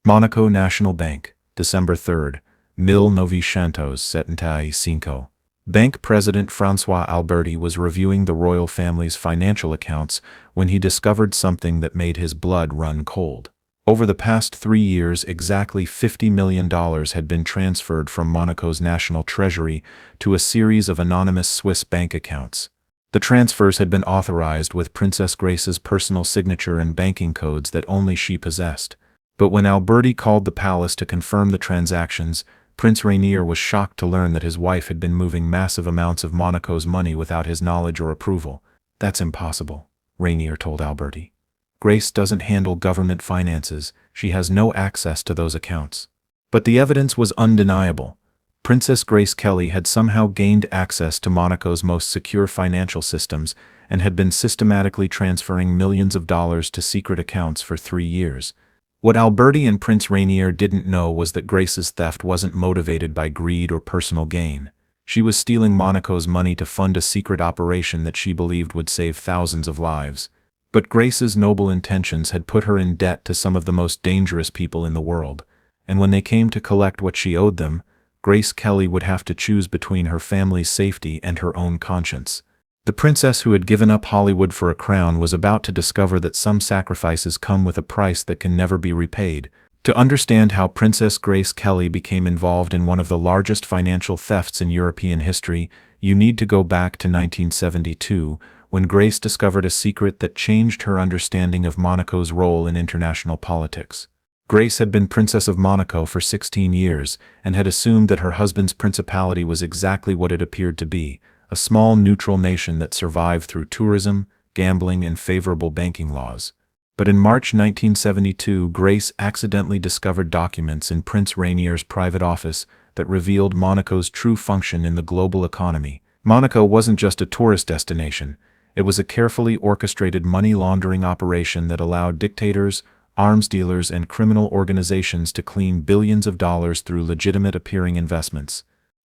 Monaco National Bank, December 3, 1975. Bank President François Alberti was reviewing the royal family's financial accounts when he discovered something that made his blood run cold. Over the past 3 years, exactly $50 million had been transferred from Monaco's national treasury to a series of anonymous Swiss bank accounts. The transfers had been authorized with Princess Grace's personal signature and banking codes that only she possessed. But when Alberti called the palace to confirm the transactions, Prince Rainier was shocked to learn that his wife had been moving massive amounts of Monaco's money without his knowledge or approval. "That's impossible," Rainier told Alberti. "Grace doesn't handle government finances. She has no access to those accounts." But the evidence was undeniable. Princess Grace Kelly had somehow gained access to Monaco's most secure financial systems and had been systematically transferring millions of dollars to secret accounts for 3 years. What Alberti and Prince Rainier didn't know was that Grace's theft wasn't motivated by greed or personal gain. She was stealing Monaco's money to fund a secret operation that she believed would save thousands of lives. But Grace's noble intentions had put her in debt to some of the most dangerous people in the world, and when they came to collect what she owed them, Grace Kelly would have to choose between her family's safety and her own conscience. The princess who had given up Hollywood for a crown was about to discover that some sacrifices come with a price that can never be repaid. To understand how Princess Grace Kelly became involved in one of the largest financial thefts in European history, you need to go back to 1972, when Grace discovered a secret that changed her understanding of Monaco's role in international politics. Grace had been Princess of Monaco for 16 years and had assumed that her husband's principality was exactly what it appeared to be, a small neutral nation that survived through tourism, gambling, and favorable banking laws. But in March 1972, Grace accidentally discovered documents in Prince Rainier's private office that revealed Monaco's true function in the global economy. Monaco wasn't just a tourist destination. It was a carefully orchestrated money laundering operation that allowed dictators, arms dealers, and criminal organizations to clean billions of dollars through legitimate-appearing investments.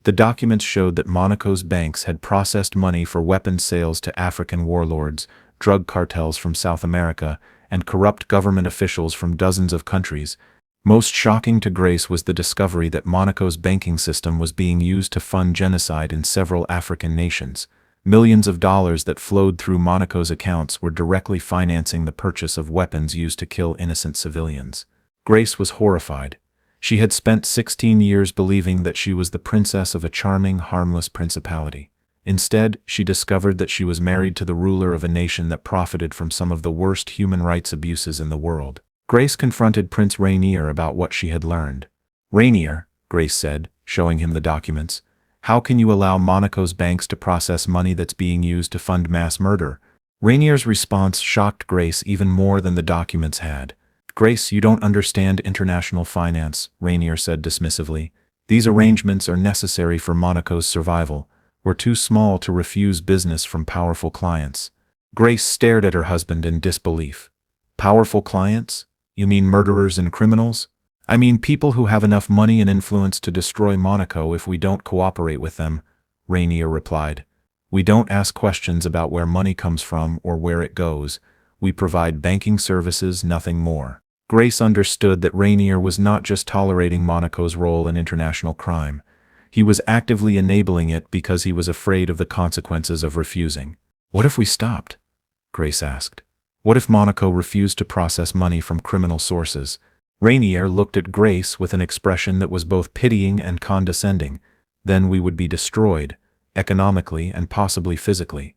The documents showed that Monaco's banks had processed money for weapons sales to African warlords, drug cartels from South America, and corrupt government officials from dozens of countries. Most shocking to Grace was the discovery that Monaco's banking system was being used to fund genocide in several African nations. Millions of dollars that flowed through Monaco's accounts were directly financing the purchase of weapons used to kill innocent civilians. Grace was horrified. She had spent 16 years believing that she was the princess of a charming, harmless principality. Instead, she discovered that she was married to the ruler of a nation that profited from some of the worst human rights abuses in the world. Grace confronted Prince Rainier about what she had learned. "Rainier," Grace said, showing him the documents, "how can you allow Monaco's banks to process money that's being used to fund mass murder?" Rainier's response shocked Grace even more than the documents had. "Grace, you don't understand international finance," Rainier said dismissively. "These arrangements are necessary for Monaco's survival. We're too small to refuse business from powerful clients." Grace stared at her husband in disbelief. "Powerful clients? You mean murderers and criminals?" "I mean people who have enough money and influence to destroy Monaco if we don't cooperate with them," Rainier replied. "We don't ask questions about where money comes from or where it goes. We provide banking services, nothing more." Grace understood that Rainier was not just tolerating Monaco's role in international crime. He was actively enabling it because he was afraid of the consequences of refusing. "What if we stopped?" Grace asked. "What if Monaco refused to process money from criminal sources?" Rainier looked at Grace with an expression that was both pitying and condescending. "Then we would be destroyed, economically and possibly physically.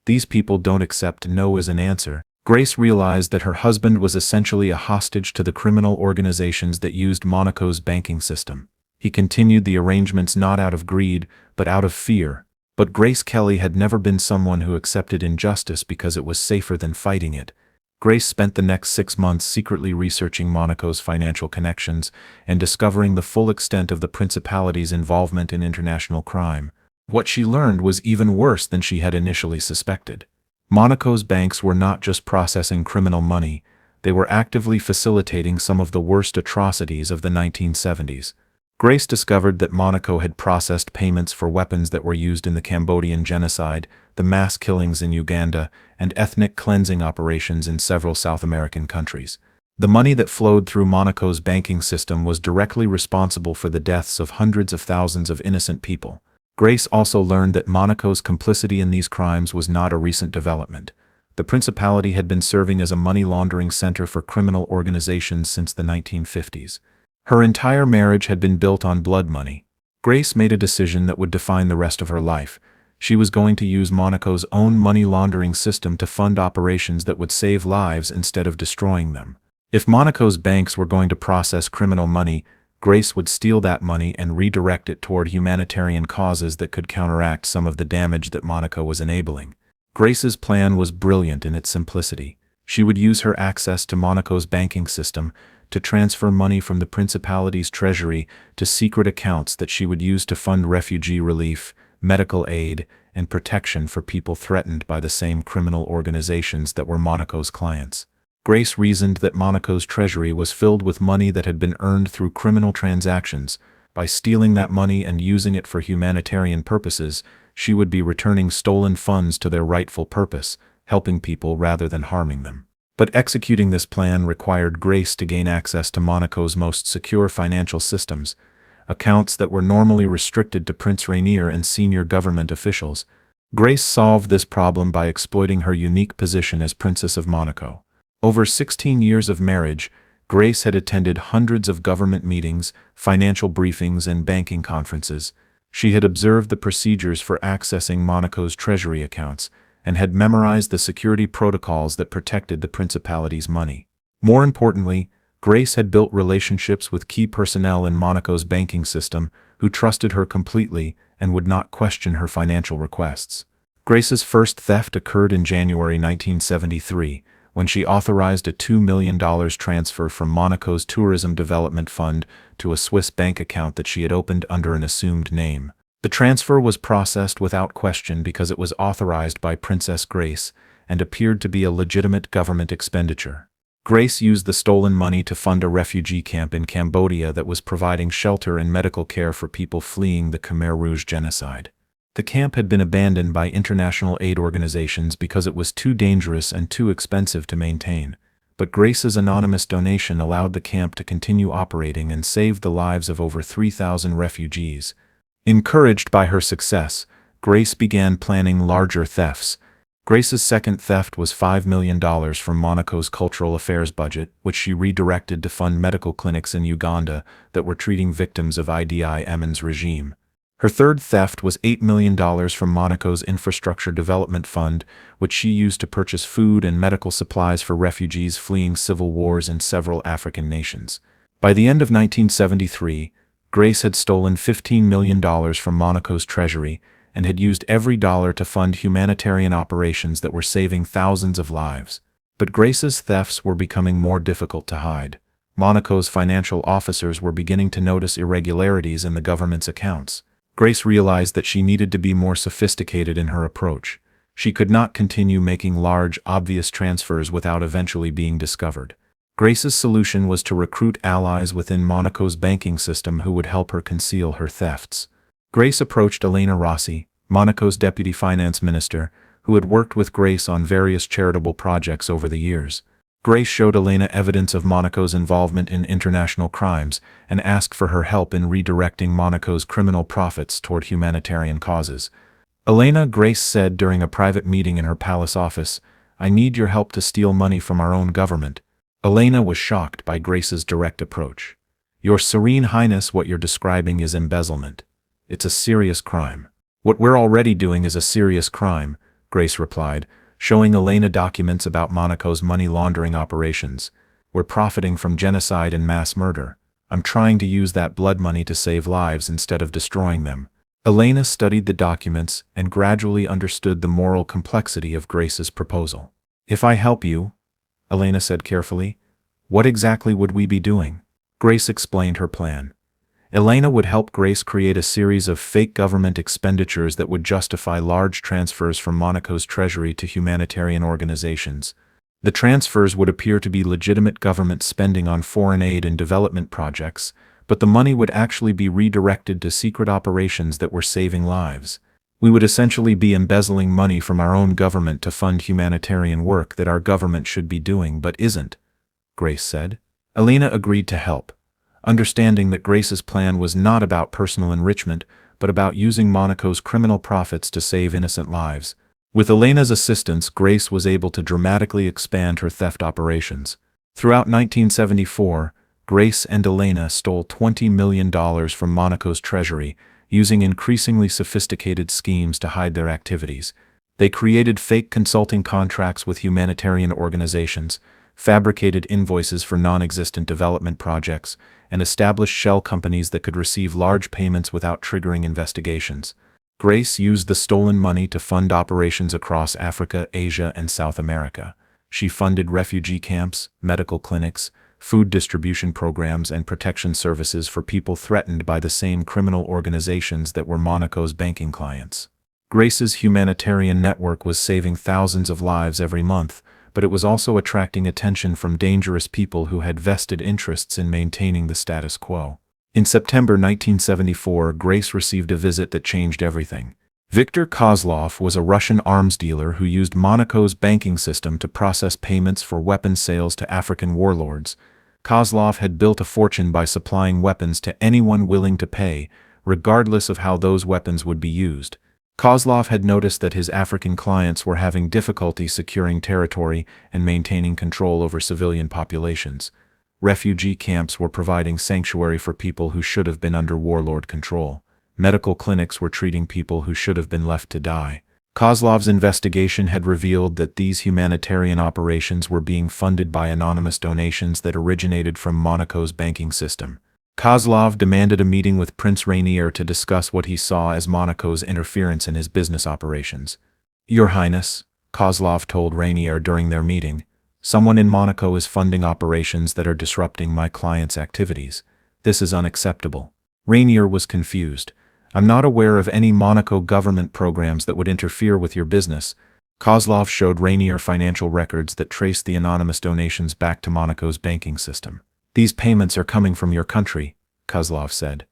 These people don't accept no as an answer." Grace realized that her husband was essentially a hostage to the criminal organizations that used Monaco's banking system. He continued the arrangements not out of greed, but out of fear. But Grace Kelly had never been someone who accepted injustice because it was safer than fighting it. Grace spent the next 6 months secretly researching Monaco's financial connections and discovering the full extent of the principality's involvement in international crime. What she learned was even worse than she had initially suspected. Monaco's banks were not just processing criminal money, they were actively facilitating some of the worst atrocities of the 1970s. Grace discovered that Monaco had processed payments for weapons that were used in the Cambodian genocide, the mass killings in Uganda, and ethnic cleansing operations in several South American countries. The money that flowed through Monaco's banking system was directly responsible for the deaths of hundreds of thousands of innocent people. Grace also learned that Monaco's complicity in these crimes was not a recent development. The principality had been serving as a money laundering center for criminal organizations since the 1950s. Her entire marriage had been built on blood money. Grace made a decision that would define the rest of her life. She was going to use Monaco's own money laundering system to fund operations that would save lives instead of destroying them. If Monaco's banks were going to process criminal money, Grace would steal that money and redirect it toward humanitarian causes that could counteract some of the damage that Monaco was enabling. Grace's plan was brilliant in its simplicity. She would use her access to Monaco's banking system to transfer money from the principality's treasury to secret accounts that she would use to fund refugee relief, medical aid, and protection for people threatened by the same criminal organizations that were Monaco's clients. Grace reasoned that Monaco's treasury was filled with money that had been earned through criminal transactions. By stealing that money and using it for humanitarian purposes, she would be returning stolen funds to their rightful purpose, helping people rather than harming them. But executing this plan required Grace to gain access to Monaco's most secure financial systems, accounts that were normally restricted to Prince Rainier and senior government officials. Grace solved this problem by exploiting her unique position as Princess of Monaco. Over 16 years of marriage, Grace had attended hundreds of government meetings, financial briefings, and banking conferences. She had observed the procedures for accessing Monaco's treasury accounts and had memorized the security protocols that protected the principality's money. More importantly, Grace had built relationships with key personnel in Monaco's banking system who trusted her completely and would not question her financial requests. Grace's first theft occurred in January 1973, when she authorized a $2 million transfer from Monaco's Tourism Development Fund to a Swiss bank account that she had opened under an assumed name. The transfer was processed without question because it was authorized by Princess Grace and appeared to be a legitimate government expenditure. Grace used the stolen money to fund a refugee camp in Cambodia that was providing shelter and medical care for people fleeing the Khmer Rouge genocide. The camp had been abandoned by international aid organizations because it was too dangerous and too expensive to maintain, but Grace's anonymous donation allowed the camp to continue operating and saved the lives of over 3,000 refugees. Encouraged by her success, Grace began planning larger thefts. Grace's second theft was $5 million from Monaco's cultural affairs budget, which she redirected to fund medical clinics in Uganda that were treating victims of Idi Amin's regime. Her third theft was $8 million from Monaco's Infrastructure Development Fund, which she used to purchase food and medical supplies for refugees fleeing civil wars in several African nations. By the end of 1973, Grace had stolen $15 million from Monaco's treasury and had used every dollar to fund humanitarian operations that were saving thousands of lives. But Grace's thefts were becoming more difficult to hide. Monaco's financial officers were beginning to notice irregularities in the government's accounts. Grace realized that she needed to be more sophisticated in her approach. She could not continue making large, obvious transfers without eventually being discovered. Grace's solution was to recruit allies within Monaco's banking system who would help her conceal her thefts. Grace approached Elena Rossi, Monaco's deputy finance minister, who had worked with Grace on various charitable projects over the years. Grace showed Elena evidence of Monaco's involvement in international crimes and asked for her help in redirecting Monaco's criminal profits toward humanitarian causes. Elena, Grace said during a private meeting in her palace office, "I need your help to steal money from our own government." Elena was shocked by Grace's direct approach. "Your Serene Highness, what you're describing is embezzlement. It's a serious crime." "What we're already doing is a serious crime," Grace replied, showing Elena documents about Monaco's money laundering operations. "We're profiting from genocide and mass murder. I'm trying to use that blood money to save lives instead of destroying them." Elena studied the documents and gradually understood the moral complexity of Grace's proposal. "If I help you," Elena said carefully, "what exactly would we be doing?" Grace explained her plan. Elena would help Grace create a series of fake government expenditures that would justify large transfers from Monaco's treasury to humanitarian organizations. The transfers would appear to be legitimate government spending on foreign aid and development projects, but the money would actually be redirected to secret operations that were saving lives. We would essentially be embezzling money from our own government to fund humanitarian work that our government should be doing but isn't. Grace said. Elena agreed to help, understanding that Grace's plan was not about personal enrichment, but about using Monaco's criminal profits to save innocent lives. With Elena's assistance, Grace was able to dramatically expand her theft operations. Throughout 1974, Grace and Elena stole $20 million from Monaco's treasury, using increasingly sophisticated schemes to hide their activities. They created fake consulting contracts with humanitarian organizations, fabricated invoices for non-existent development projects, and established shell companies that could receive large payments without triggering investigations. Grace used the stolen money to fund operations across Africa, Asia, and South America. She funded refugee camps, medical clinics, food distribution programs, and protection services for people threatened by the same criminal organizations that were Monaco's banking clients. Grace's humanitarian network was saving thousands of lives every month, but it was also attracting attention from dangerous people who had vested interests in maintaining the status quo. In September 1974, Grace received a visit that changed everything. Viktor Kozlov was a Russian arms dealer who used Monaco's banking system to process payments for weapons sales to African warlords. Kozlov had built a fortune by supplying weapons to anyone willing to pay, regardless of how those weapons would be used. Kozlov had noticed that his African clients were having difficulty securing territory and maintaining control over civilian populations. Refugee camps were providing sanctuary for people who should have been under warlord control. Medical clinics were treating people who should have been left to die. Kozlov's investigation had revealed that these humanitarian operations were being funded by anonymous donations that originated from Monaco's banking system. Kozlov demanded a meeting with Prince Rainier to discuss what he saw as Monaco's interference in his business operations. "Your Highness," Kozlov told Rainier during their meeting, "someone in Monaco is funding operations that are disrupting my client's activities. This is unacceptable." Rainier was confused. "I'm not aware of any Monaco government programs that would interfere with your business." Kozlov showed Rainier financial records that traced the anonymous donations back to Monaco's banking system. "These payments are coming from your country," Kozlov said.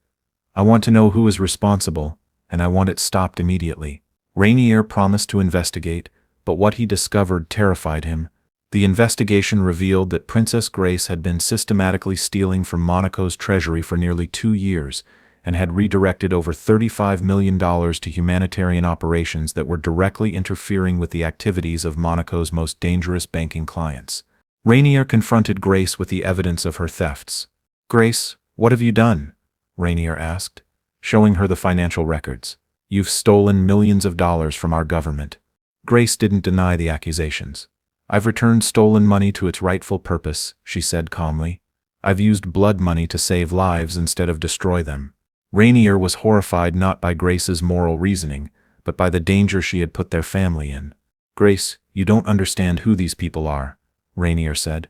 "I want to know who is responsible, and I want it stopped immediately." Rainier promised to investigate, but what he discovered terrified him. The investigation revealed that Princess Grace had been systematically stealing from Monaco's treasury for nearly 2 years, and had redirected over $35 million to humanitarian operations that were directly interfering with the activities of Monaco's most dangerous banking clients. Rainier confronted Grace with the evidence of her thefts. "Grace, what have you done?" Rainier asked, showing her the financial records. "You've stolen millions of dollars from our government." Grace didn't deny the accusations. "I've returned stolen money to its rightful purpose," she said calmly. "I've used blood money to save lives instead of destroy them." Rainier was horrified not by Grace's moral reasoning, but by the danger she had put their family in. "Grace, you don't understand who these people are," Rainier said.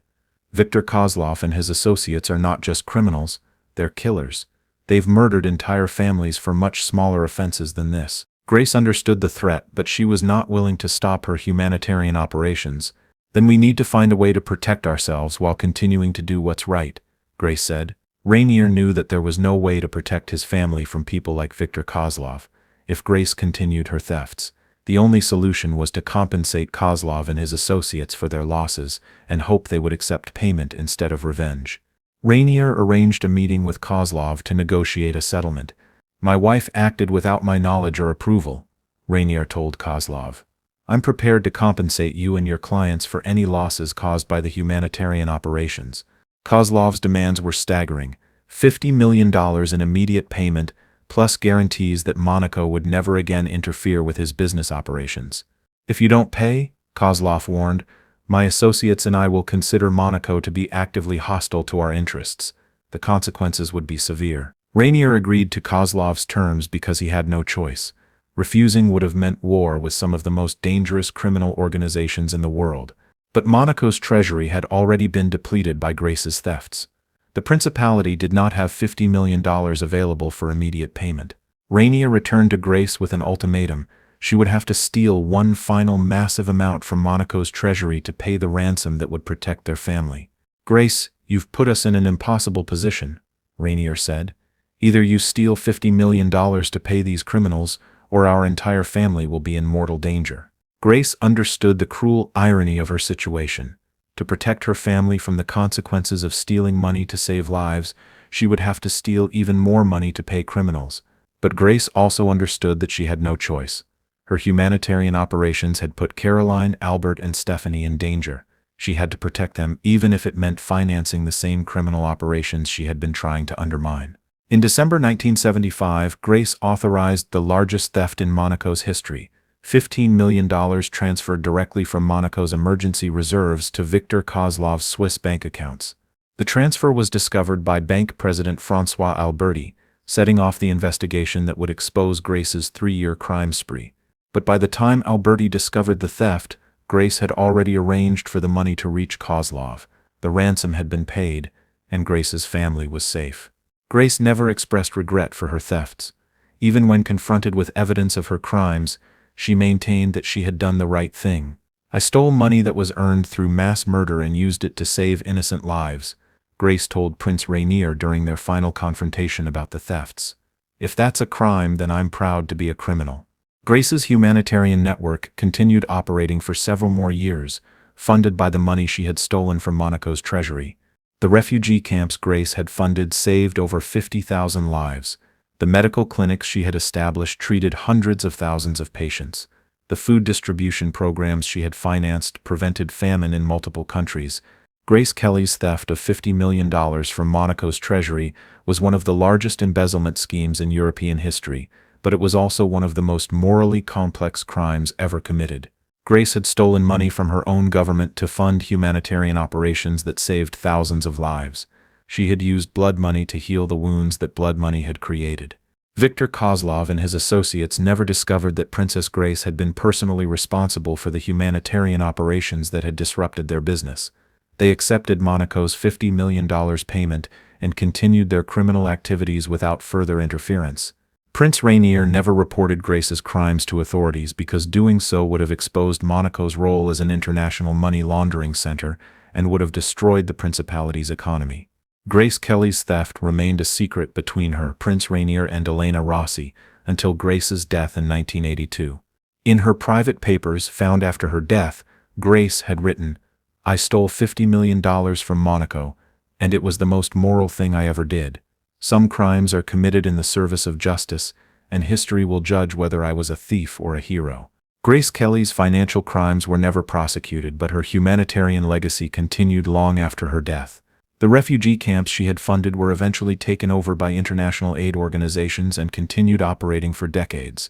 "Viktor Kozlov and his associates are not just criminals, they're killers. They've murdered entire families for much smaller offenses than this." Grace understood the threat, but she was not willing to stop her humanitarian operations. "Then we need to find a way to protect ourselves while continuing to do what's right," Grace said. Rainier knew that there was no way to protect his family from people like Viktor Kozlov. If Grace continued her thefts, the only solution was to compensate Kozlov and his associates for their losses and hope they would accept payment instead of revenge. Rainier arranged a meeting with Kozlov to negotiate a settlement. "My wife acted without my knowledge or approval," Rainier told Kozlov. "I'm prepared to compensate you and your clients for any losses caused by the humanitarian operations." Kozlov's demands were staggering: $50 million in immediate payment, plus guarantees that Monaco would never again interfere with his business operations. "If you don't pay," Kozlov warned, "my associates and I will consider Monaco to be actively hostile to our interests. The consequences would be severe." Rainier agreed to Kozlov's terms because he had no choice. Refusing would have meant war with some of the most dangerous criminal organizations in the world. But Monaco's treasury had already been depleted by Grace's thefts. The principality did not have $50 million available for immediate payment. Rainier returned to Grace with an ultimatum. She would have to steal one final massive amount from Monaco's treasury to pay the ransom that would protect their family. "Grace, you've put us in an impossible position," Rainier said. "Either you steal $50 million to pay these criminals, or our entire family will be in mortal danger." Grace understood the cruel irony of her situation. To protect her family from the consequences of stealing money to save lives, she would have to steal even more money to pay criminals. But Grace also understood that she had no choice. Her humanitarian operations had put Caroline, Albert, and Stephanie in danger. She had to protect them, even if it meant financing the same criminal operations she had been trying to undermine. In December 1975, Grace authorized the largest theft in Monaco's history. $15 million transferred directly from Monaco's emergency reserves to Victor Kozlov's Swiss bank accounts. The transfer was discovered by Bank President François Alberti, setting off the investigation that would expose Grace's 3-year crime spree. But by the time Alberti discovered the theft, Grace had already arranged for the money to reach Kozlov. The ransom had been paid, and Grace's family was safe. Grace never expressed regret for her thefts. Even when confronted with evidence of her crimes, she maintained that she had done the right thing. "I stole money that was earned through mass murder and used it to save innocent lives," Grace told Prince Rainier during their final confrontation about the thefts. "If that's a crime, then I'm proud to be a criminal." Grace's humanitarian network continued operating for several more years, funded by the money she had stolen from Monaco's treasury. The refugee camps Grace had funded saved over 50,000 lives. The medical clinics she had established treated hundreds of thousands of patients. The food distribution programs she had financed prevented famine in multiple countries. Grace Kelly's theft of $50 million from Monaco's treasury was one of the largest embezzlement schemes in European history, but it was also one of the most morally complex crimes ever committed. Grace had stolen money from her own government to fund humanitarian operations that saved thousands of lives. She had used blood money to heal the wounds that blood money had created. Victor Kozlov and his associates never discovered that Princess Grace had been personally responsible for the humanitarian operations that had disrupted their business. They accepted Monaco's $50 million payment and continued their criminal activities without further interference. Prince Rainier never reported Grace's crimes to authorities because doing so would have exposed Monaco's role as an international money laundering center and would have destroyed the principality's economy. Grace Kelly's theft remained a secret between her, Prince Rainier, and Elena Rossi until Grace's death in 1982. In her private papers found after her death, Grace had written, "I stole $50 million from Monaco, and it was the most moral thing I ever did. Some crimes are committed in the service of justice, and history will judge whether I was a thief or a hero." Grace Kelly's financial crimes were never prosecuted, but her humanitarian legacy continued long after her death. The refugee camps she had funded were eventually taken over by international aid organizations and continued operating for decades.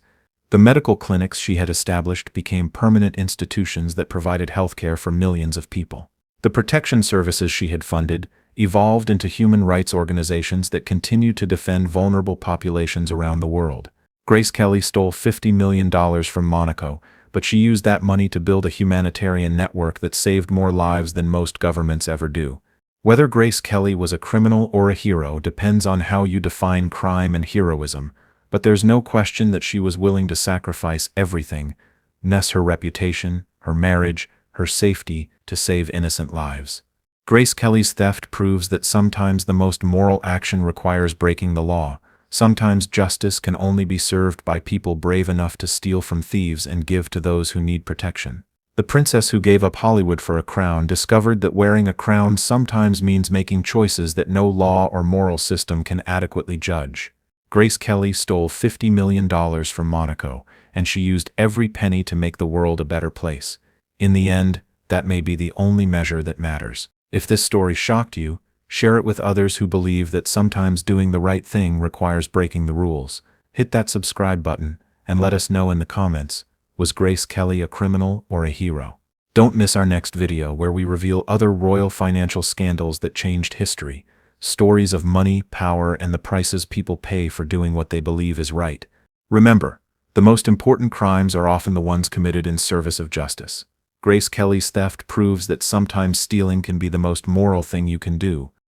The medical clinics she had established became permanent institutions that provided healthcare for millions of people. The protection services she had funded evolved into human rights organizations that continued to defend vulnerable populations around the world. Grace Kelly stole $50 million from Monaco, but she used that money to build a humanitarian network that saved more lives than most governments ever do. Whether Grace Kelly was a criminal or a hero depends on how you define crime and heroism, but there's no question that she was willing to sacrifice everything, her reputation, her marriage, her safety, to save innocent lives. Grace Kelly's theft proves that sometimes the most moral action requires breaking the law. Sometimes justice can only be served by people brave enough to steal from thieves and give to those who need protection. The princess who gave up Hollywood for a crown discovered that wearing a crown sometimes means making choices that no law or moral system can adequately judge. Grace Kelly stole $50 million from Monaco, and she used every penny to make the world a better place. In the end, that may be the only measure that matters. If this story shocked you, share it with others who believe that sometimes doing the right thing requires breaking the rules. Hit that subscribe button, and let us know in the comments, was Grace Kelly a criminal or a hero? Don't miss our next video where we reveal other royal financial scandals that changed history, stories of money, power, and the prices people pay for doing what they believe is right. Remember, the most important crimes are often the ones committed in service of justice. Grace Kelly's theft proves that sometimes stealing can be the most moral thing you can do.